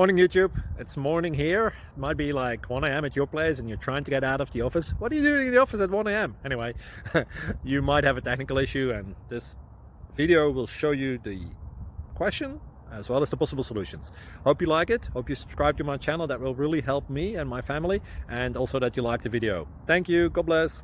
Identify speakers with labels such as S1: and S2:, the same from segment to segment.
S1: Morning YouTube, it's morning here. It might be like 1 a.m. at your place and you're trying to get out of the office. What are you doing in the office at 1 a.m? Anyway, you might have a technical issue and this video will show you the question as well as the possible solutions. Hope you like it, hope you subscribe to my channel. That will really help me and my family, and also that you like the video. Thank you, God bless.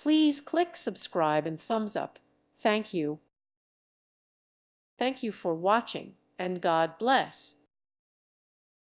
S2: Please click subscribe and thumbs up. Thank you. Thank you for watching, and God bless.